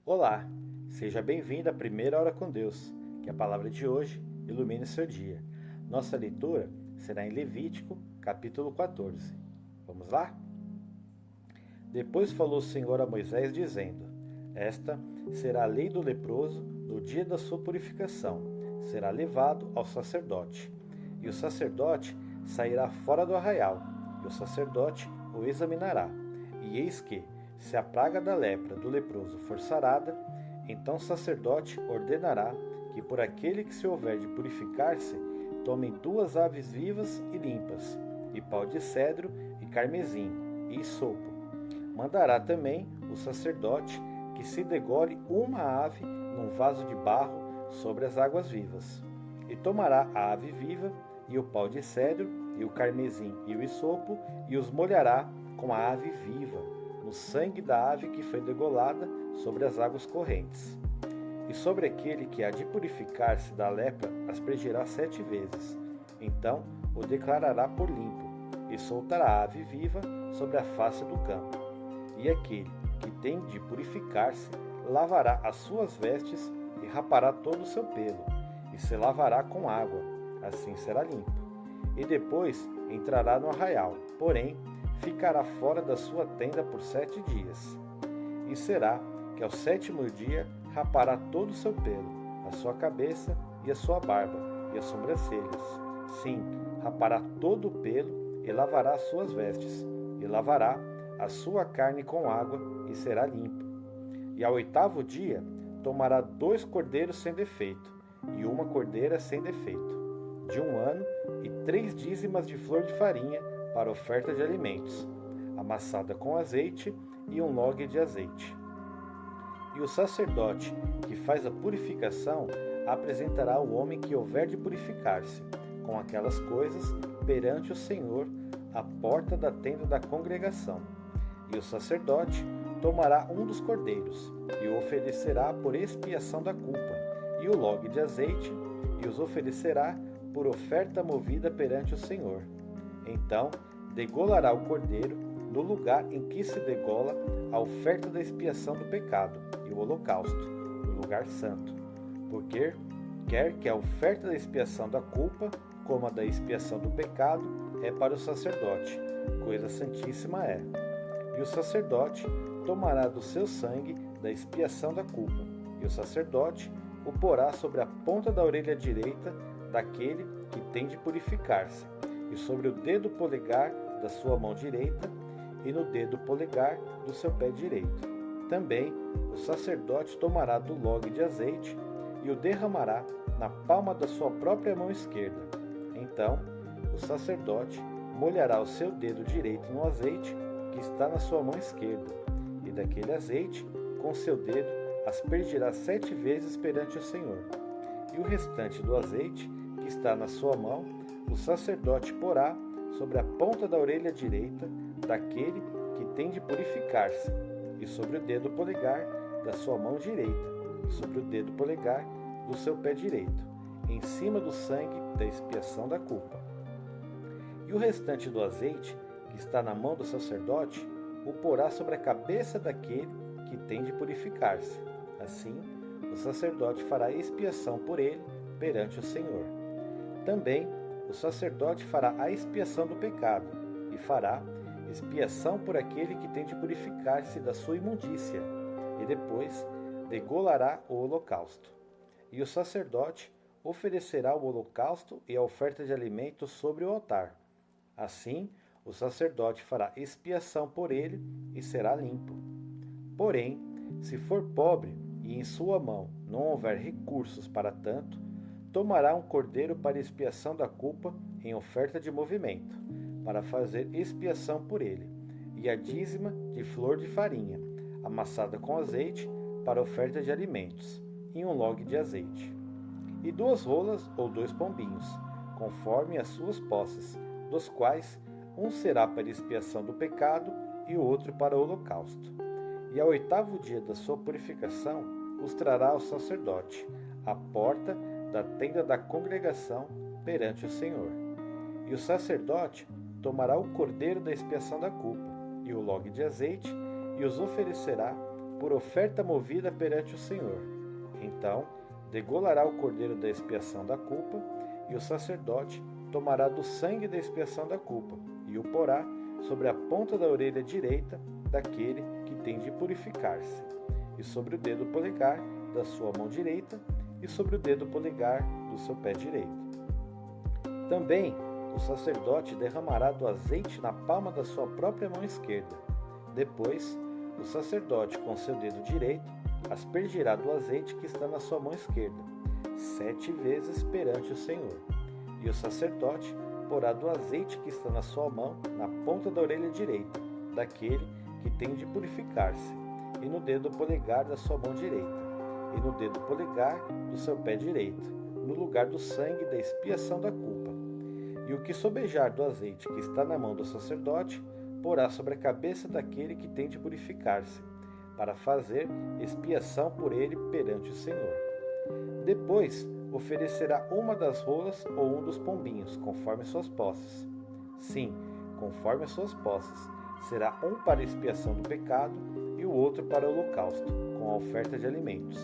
Olá, seja bem-vindo à Primeira Hora com Deus, que a palavra de hoje ilumine seu dia. Nossa leitura será em Levítico, capítulo 14. Vamos lá? Depois falou o Senhor a Moisés, dizendo: Esta será a lei do leproso no dia da sua purificação. Será levado ao sacerdote. E o sacerdote sairá fora do arraial, e o sacerdote o examinará. E eis que, se a praga da lepra do leproso for sarada, então o sacerdote ordenará que por aquele que se houver de purificar-se, tomem 2 aves vivas e limpas, e pau de cedro e carmesim, e sopo. Mandará também o sacerdote que se degole uma ave num vaso de barro sobre as águas vivas. E tomará a ave viva, e o pau de cedro, e o carmesim e o hisopo, e os molhará com a ave viva, no sangue da ave que foi degolada sobre as águas correntes. E sobre aquele que há de purificar-se da lepra aspergirá 7 vezes. Então o declarará por limpo, e soltará a ave viva sobre a face do campo. E aquele que tem de purificar-se lavará as suas vestes e rapará todo o seu pelo, e se lavará com água, assim será limpo. E depois entrará no arraial, porém ficará fora da sua tenda por 7 dias. E será que ao 7º dia rapará todo o seu pelo, a sua cabeça e a sua barba, e as sobrancelhas. Sim, rapará todo o pelo e lavará as suas vestes, e lavará a sua carne com água, e será limpo. E ao 8º dia tomará 2 cordeiros sem defeito, e uma cordeira sem defeito, de 1 ano, e 3 dízimas de flor de farinha, para oferta de alimentos, amassada com azeite e 1 log de azeite. E o sacerdote que faz a purificação apresentará o homem que houver de purificar-se, com aquelas coisas, perante o Senhor, à porta da tenda da congregação. E o sacerdote tomará um dos cordeiros, e o oferecerá por expiação da culpa, e o log de azeite, e os oferecerá por oferta movida perante o Senhor. Então degolará o cordeiro no lugar em que se degola a oferta da expiação do pecado e o holocausto, no lugar santo, porque quer que a oferta da expiação da culpa, como a da expiação do pecado, é para o sacerdote, coisa santíssima é. E o sacerdote tomará do seu sangue da expiação da culpa, e o sacerdote o porá sobre a ponta da orelha direita daquele que tem de purificar-se, e sobre o dedo polegar da sua mão direita, e no dedo polegar do seu pé direito. Também o sacerdote tomará do log de azeite e o derramará na palma da sua própria mão esquerda. Então o sacerdote molhará o seu dedo direito no azeite que está na sua mão esquerda, e daquele azeite, com seu dedo, aspergirá 7 vezes perante o Senhor. E o restante do azeite que está na sua mão, o sacerdote porá sobre a ponta da orelha direita daquele que tem de purificar-se, e sobre o dedo polegar da sua mão direita, e sobre o dedo polegar do seu pé direito, em cima do sangue da expiação da culpa. E o restante do azeite que está na mão do sacerdote o porá sobre a cabeça daquele que tem de purificar-se. Assim, o sacerdote fará expiação por ele perante o Senhor. Também o sacerdote fará a expiação do pecado, e fará expiação por aquele que tem de purificar-se da sua imundícia, e depois degolará o holocausto. E o sacerdote oferecerá o holocausto e a oferta de alimentos sobre o altar. Assim, o sacerdote fará expiação por ele e será limpo. Porém, se for pobre e em sua mão não houver recursos para tanto, tomará um cordeiro para expiação da culpa em oferta de movimento, para fazer expiação por ele, e a dízima de flor de farinha, amassada com azeite, para oferta de alimentos, e 1 log de azeite. E 2 rolas ou 2 pombinhos, conforme as suas posses, dos quais um será para expiação do pecado e o outro para o holocausto. E ao 8º dia da sua purificação os trará ao sacerdote, à porta da tenda da congregação perante o Senhor. E o sacerdote tomará o cordeiro da expiação da culpa, e o log de azeite, e os oferecerá por oferta movida perante o Senhor. Então degolará o cordeiro da expiação da culpa, e o sacerdote tomará do sangue da expiação da culpa, e o porá sobre a ponta da orelha direita daquele que tem de purificar-se, e sobre o dedo polegar da sua mão direita, e sobre o dedo polegar do seu pé direito. Também o sacerdote derramará do azeite na palma da sua própria mão esquerda. Depois, o sacerdote, com seu dedo direito, aspergirá do azeite que está na sua mão esquerda, 7 vezes perante o Senhor. E o sacerdote porá do azeite que está na sua mão na ponta da orelha direita, daquele que tem de purificar-se, e no dedo polegar da sua mão direita, e no dedo polegar do seu pé direito, no lugar do sangue da expiação da culpa. E o que sobejar do azeite que está na mão do sacerdote, porá sobre a cabeça daquele que tem de purificar-se, para fazer expiação por ele perante o Senhor. Depois oferecerá uma das rolas ou um dos pombinhos, conforme suas posses. Sim, conforme as suas posses. Será um para expiação do pecado e o outro para o holocausto, com a oferta de alimentos.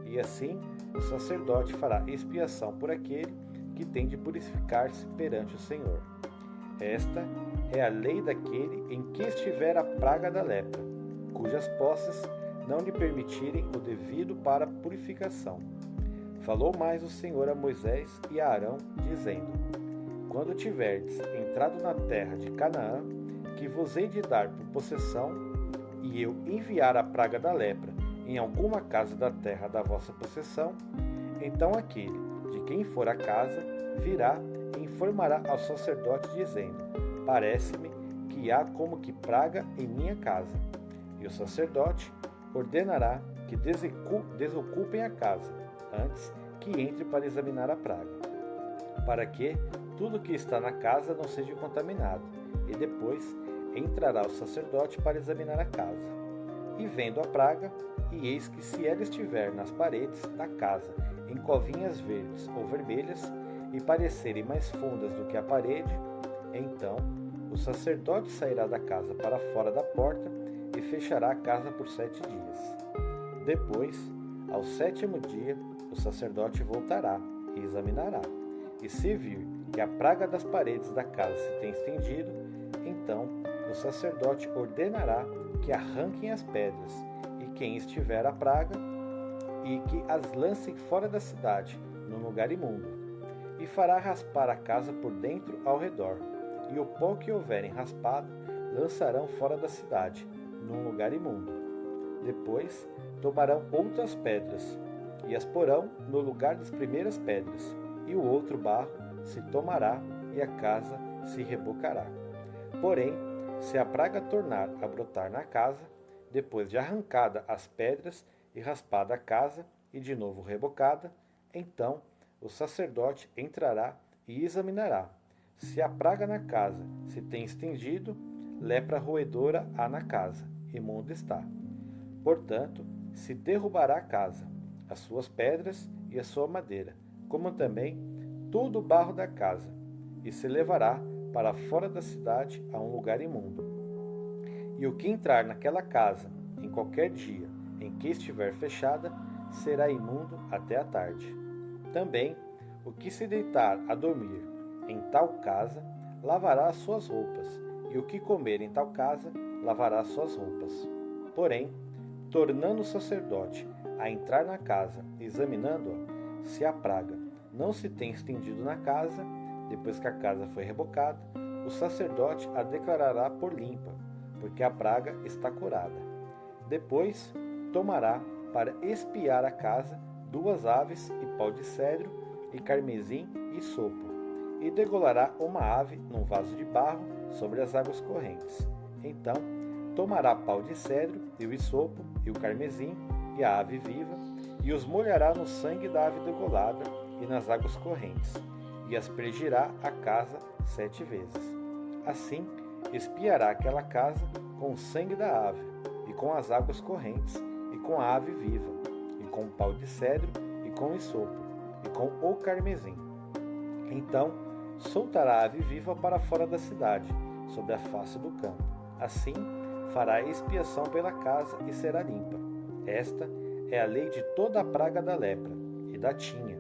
E assim o sacerdote fará expiação por aquele que tem de purificar-se perante o Senhor. Esta é a lei daquele em que estiver a praga da lepra, cujas posses não lhe permitirem o devido para a purificação. Falou mais o Senhor a Moisés e a Arão, dizendo: Quando tiverdes entrado na terra de Canaã, que vos hei de dar por possessão, e eu enviar a praga da lepra em alguma casa da terra da vossa possessão, então aquele de quem for a casa virá e informará ao sacerdote, dizendo: Parece-me que há como que praga em minha casa. E o sacerdote ordenará que desocupem a casa, antes que entre para examinar a praga, para que tudo que está na casa não seja contaminado, e depois entrará o sacerdote para examinar a casa. E vendo a praga, e eis que se ela estiver nas paredes da casa, em covinhas verdes ou vermelhas, e parecerem mais fundas do que a parede, então o sacerdote sairá da casa para fora da porta e fechará a casa por 7 dias. Depois, ao 7º dia, o sacerdote voltará e examinará. E se vir que a praga das paredes da casa se tem estendido, então o sacerdote ordenará que arranquem as pedras, e quem estiver a praga, e que as lancem fora da cidade, num lugar imundo. E fará raspar a casa por dentro ao redor, e o pó que houverem raspado lançarão fora da cidade, num lugar imundo. Depois tomarão outras pedras, e as porão no lugar das primeiras pedras, e o outro barro se tomará, e a casa se rebocará. Porém, se a praga tornar a brotar na casa, depois de arrancada as pedras e raspada a casa, e de novo rebocada, então o sacerdote entrará e examinará. Se a praga na casa se tem estendido, lepra roedora há na casa, imundo está. Portanto, se derrubará a casa, as suas pedras e a sua madeira, como também todo o barro da casa, e se levará para fora da cidade a um lugar imundo. E o que entrar naquela casa, em qualquer dia em que estiver fechada, será imundo até a tarde. Também, o que se deitar a dormir em tal casa, lavará as suas roupas, e o que comer em tal casa, lavará as suas roupas. Porém, tornando o sacerdote a entrar na casa, examinando-a, se a praga não se tem estendido na casa, depois que a casa foi rebocada, o sacerdote a declarará por limpa, porque a praga está curada. Depois, tomará para espiar a casa 2 aves e pau de cedro, e carmesim e sopo, e degolará uma ave num vaso de barro sobre as águas correntes. Então, tomará pau de cedro, e o hisopo, e o carmesim, e a ave viva, e os molhará no sangue da ave degolada e nas águas correntes, e aspergirá a casa 7 vezes. Assim, espiará aquela casa com o sangue da ave, e com as águas correntes, e com a ave viva, e com o pau de cedro, e com o hisopo, e com o carmesim. Então, soltará a ave viva para fora da cidade, sobre a face do campo. Assim, fará expiação pela casa e será limpa. Esta é a lei de toda a praga da lepra, e da tinha,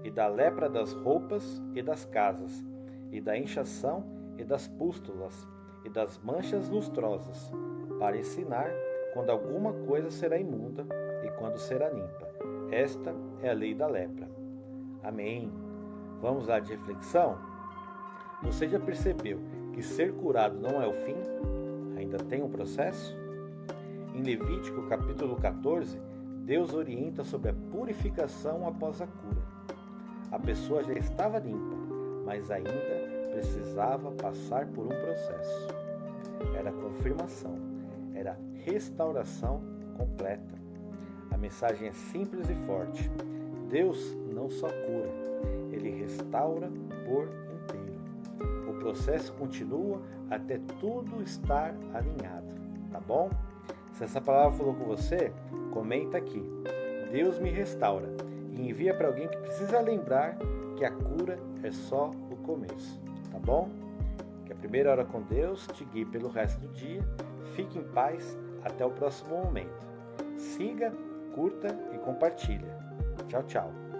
e da lepra das roupas e das casas, e da inchação e das pústulas, e das manchas lustrosas, para ensinar quando alguma coisa será imunda e quando será limpa. Esta é a lei da lepra. Amém. Vamos lá de reflexão? Você já percebeu que ser curado não é o fim? Ainda tem um processo? Em Levítico capítulo 14, Deus orienta sobre a purificação após a cura. A pessoa já estava limpa, mas ainda precisava passar por um processo. Era confirmação, era restauração completa. A mensagem é simples e forte. Deus não só cura, Ele restaura por inteiro. O processo continua até tudo estar alinhado, tá bom? Se essa palavra falou com você, comenta aqui. Deus me restaura e envia para alguém que precisa lembrar que a cura é só o começo, tá bom? Que a primeira hora com Deus te guie pelo resto do dia. Fique em paz, até o próximo momento. Siga, curta e compartilha. Tchau, tchau.